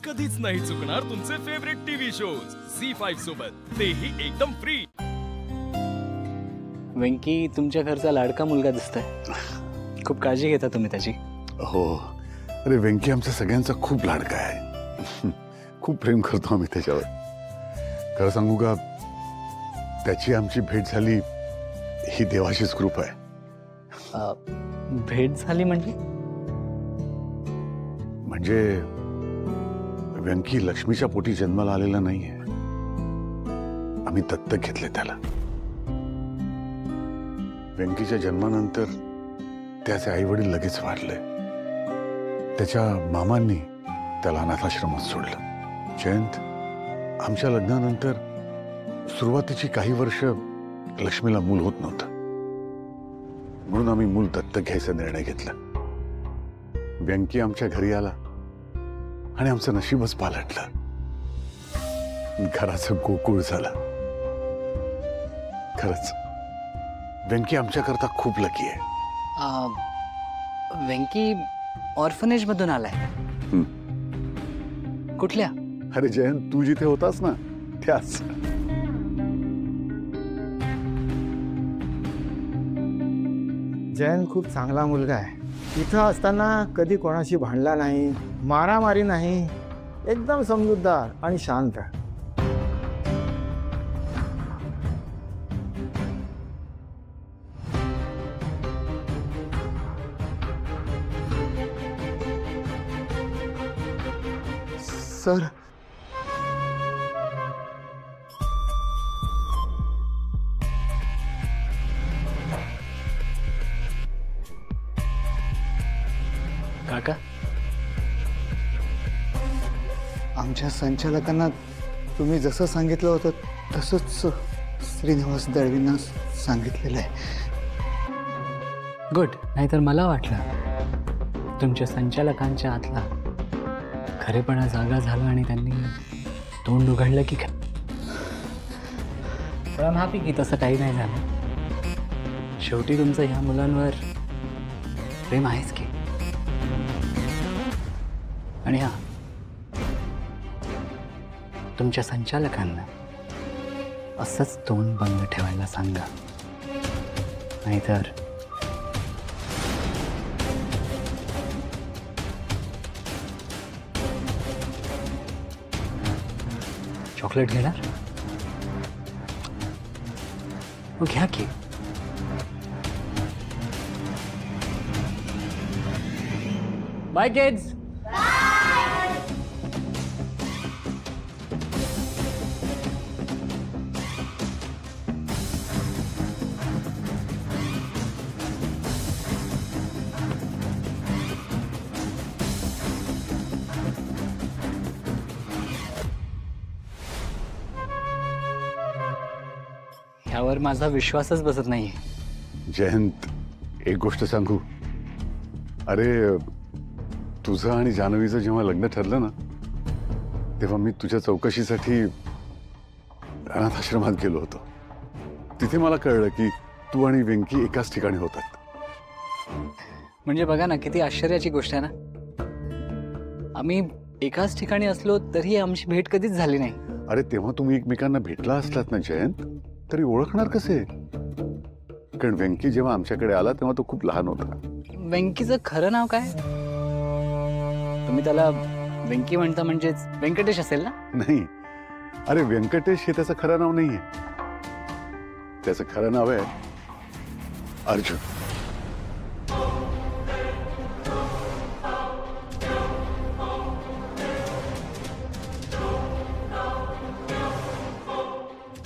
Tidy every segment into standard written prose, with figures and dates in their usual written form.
कधीच नाही चुकणार तुमचे फेवरेट टीव्ही शोज झी5 सोबत, तेही एकदम फ्री। वेंकी तुमच्या घरचा लाडका मुलगा दिसतोय, खूप काळजी घेता तुम्ही त्याची। हो, अरे वेंकी आमच्या सगळ्यांचा खूप लाडका आहे, खूप प्रेम करतो आम्ही त्याच्यावर। खरं सांगू का, त्याची आमची भेट झाली ही देवाचीच कृपा आहे। भेट झाली म्हणजे वेंकी लक्ष्मीच्या पोटी जन्माला आलेला नाहीये, आम्ही दत्तक घेतले त्याला। वेंकीच्या जन्मानंतर त्याचे आई वडील लगेच वारले, त्याच्या मामांनी त्याला अनाथाश्रमात सोडलं। जयंत, आमच्या लग्नानंतर सुरुवातीची काही वर्ष लक्ष्मीला मूल होत नव्हतं, म्हणून आम्ही मूल दत्तक घ्यायचा निर्णय घेतला। वेंकी आमच्या घरी आला आणि आमचं नशीबच पालटलं, घराचं गोकुळ झालं। खरंच वेंकी आमच्याकरता खूप लकी आहे। वेंकी ऑर्फनेज मधून आलाय। कुठल्या? अरे जयंत, तू जिथे होतास ना त्याच। जयंत खूप चांगला मुलगा आहे, इथं असताना कधी कोणाशी भांडला नाही, मारामारी नाही, एकदम समजूतदार आणि शांत। सर, काका, आमच्या संचालकांना तुम्ही जसं सांगितलं होतं तसंच श्रीनिवास दळवींना सांगितलेलं आहे। गुड, नाहीतर मला वाटलं तुमच्या संचालकांच्या आतला खरेपणा जागा झाला आणि त्यांनी तोंड उघडलं की काय। पण आय एम हॅपी की तसं काही नाही झालं। शेवटी तुमचं ह्या मुलांवर प्रेम आहेच की। आणि हा, तुमच्या संचालकांना असंच तोंड बंद ठेवायला सांगा, नाहीतर चॉकलेट घेणार? मग घ्या की। Bye kids. ह्यावर माझा विश्वासच बसत नाहीये। जयंत, एक गोष्ट सांगू, अरे तुझं आणि जान्हवीचं जेव्हा लग्न ठरलं ना, तेव्हा मी तुझ्या चौकशीसाठी अनाथाश्रमात गेलो होतो। तिथे मला कळलं की तू आणि वेंकी एकाच ठिकाणी होतात। म्हणजे बघा ना, किती आश्चर्याची गोष्ट आहे ना। आम्ही एकाच ठिकाणी असलो तरी आमची भेट कधीच झाली नाही। अरे तेव्हा तुम्ही एकमेकांना भेटला असलात ना जयंत, तरी ओळखणार कसे? कारण वेंकी जेव्हा आमच्याकडे आला तेव्हा तो खूप लहान होता। वेंकीचं खरं नाव काय? तुम्ही त्याला वेंकी म्हणता म्हणजेच व्यंकटेश असेल ना? नाही, अरे व्यंकटेश हे त्याचं खरं नाव नाहीये, त्याचं खरं नाव आहे अर्जुन।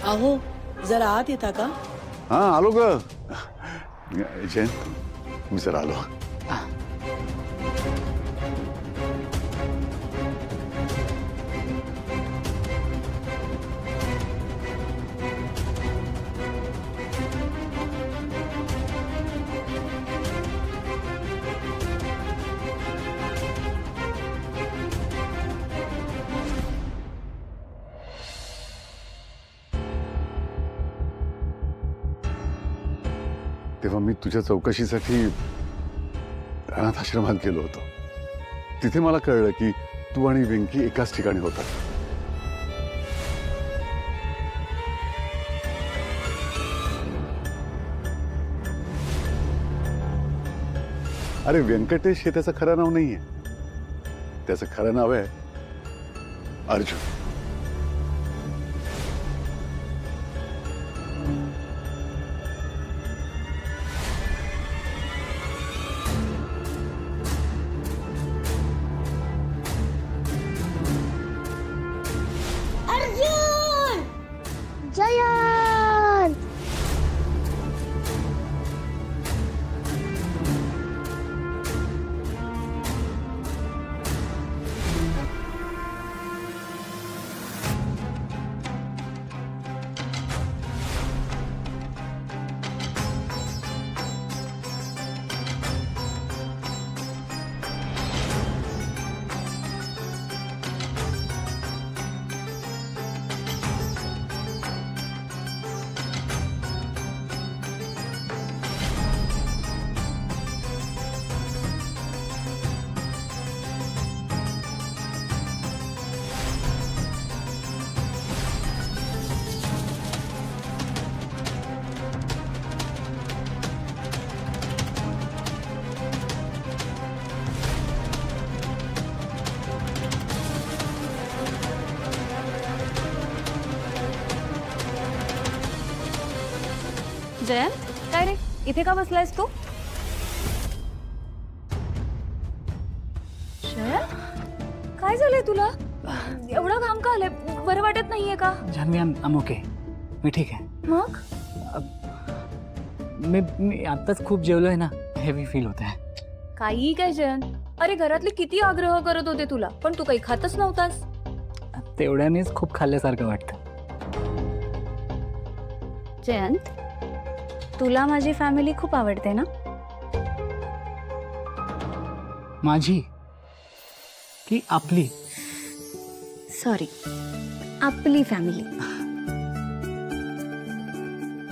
अहो, जरा आत येता का? हाँ, आलो ग जयंत, मी जरा आलो। तेव्हा मी तुझ्या चौकशीसाठी अनाथाश्रमात गेलो होतो। तिथे मला कळलं की तू आणि वेंकी एकाच ठिकाणी होतात. अरे व्यंकटेश हे त्याचं खरं नाव नाहीये. त्याचं खरं नाव आहे अर्जुन. अर्जुन जयंत जयंत, काय रे इथे का बसलायस तू? जयंत, काय झालंय तुला? एवढा घाम का आलाय? बरं वाटत नाहीये का? Janhvi, I'm okay. मी ठीक आहे. मग मी आत्ताच खूप जेवलोय ना, हेवी फील होत आहे. काही काय जयंत, अरे घरातले किती आग्रह करत होते तुला, पण तू काही खातच नव्हतास. तेवढ्यानेच खूप खाल्ल्यासारखं वाटतं. जयंत, तुला माझी फॅमिली खूप आवडते ना? माझी की आपली? सॉरी, आपली फॅमिली.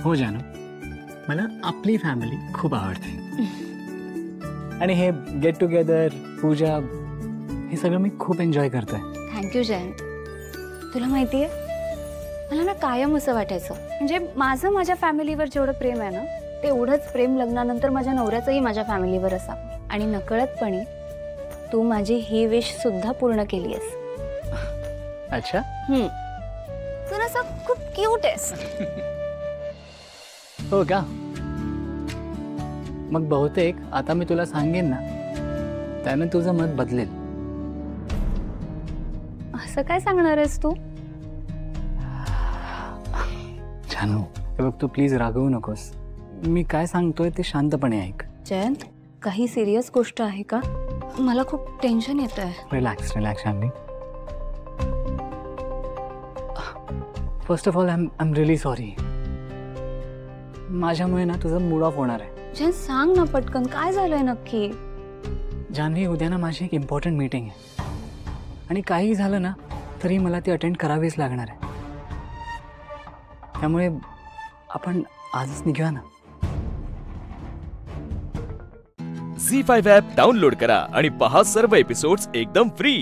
हो जानू, मला आपली फॅमिली खूप आवडते. आणि हे गेट टुगेदर, पूजा, हे सगळं मी खूप एन्जॉय करतोय. थँक्यू जयंत. तुला माहितीये, मला ना कायम असं वाटायचं, म्हणजे माझं माझ्या फॅमिलीवर जेवढं प्रेम आहे ना, तेवढंच प्रेम लग्नानंतर माझ्या नवऱ्याचंही माझ्या फॅमिलीवर असावं. आणि नकळतपणे तू माझी ही विश सुद्धा पूर्ण केली आहेस. अच्छा. तू ना असं खूप क्यूट आहेस. हो का? मग बहुतेक आता मी तुला सांगेन ना, त्याने तुझं मत बदलेल. असं काय सांगणार आहेस तू? जानू, हे बघ, तू प्लीज रागवू नकोस. मी काय सांगतोय ते शांतपणे ऐक. जयंत, काही सिरियस गोष्ट आहे का? मला खूप टेन्शन येत आहे. Relax relax Janhvi. First of all I am really sorry. माझ्यामुळे ना तुझा मूड ऑफ होणार आहे. जयंत, सांग ना पटकन, काय झालंय नक्की? जानवी, उद्या ना माझी एक इम्पॉर्टंट मीटिंग आहे, आणि काही झालं ना तरी मला ती अटेंड करावीच लागणार आहे. त्यामुळे आपण आजच निघूया ना. झी5 ॲप डाउनलोड करा आणि पहा सर्व एपिसोड्स एकदम फ्री.